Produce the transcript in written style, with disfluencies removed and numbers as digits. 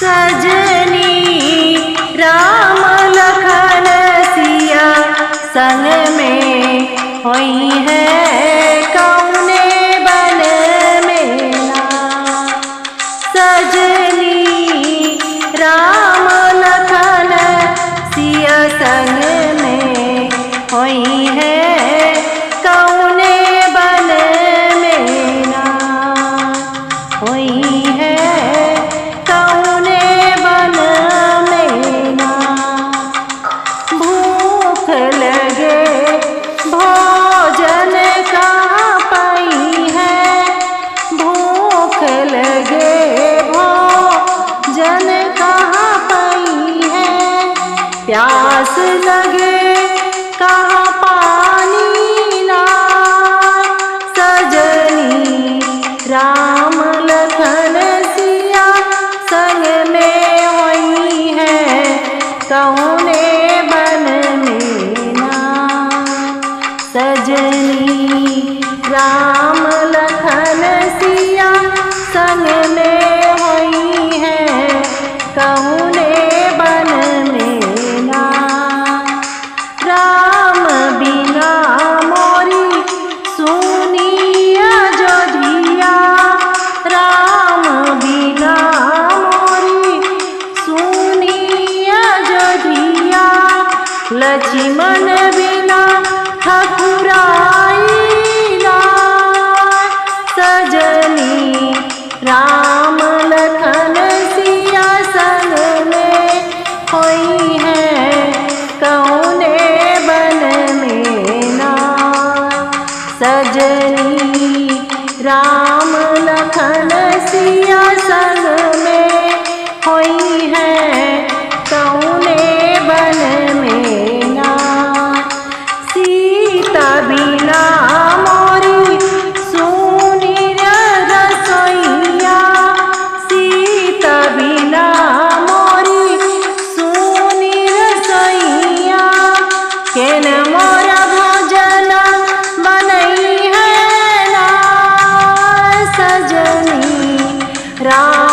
सजनी राम लखन सिया संग में होई है कौने बन मेला। सजनी राम लखन सिया संग में होई है कौने बन मेला। होई है कौने बन मेला। भूख लगे भोजन कहाँ पाई है। भूख लगे भोजन कहाँ पाई है। प्यास लगे कहाँ पानी लाए। सजनी राम लखन सिया संग में होई है कौने बन मेला। सजनी राम लखन सिया संग में होई है कौने बन मेला। राम बिना मोरी सुनी अयोध्या। राम बिना मोरी सुनी अयोध्या। लक्ष्मण बिना ठकुराई लाए। सजनी राम लखन सिया संग में होई है कौने बन मेला। सजनी राम लखन सिया संग में होई है कौने बन मेला। सीता बिना मोरी सुनी रसोइया। सीता बिना मोरी सुनी रसोइया। केन मोरा भोजन बनई है ना। सजनी राम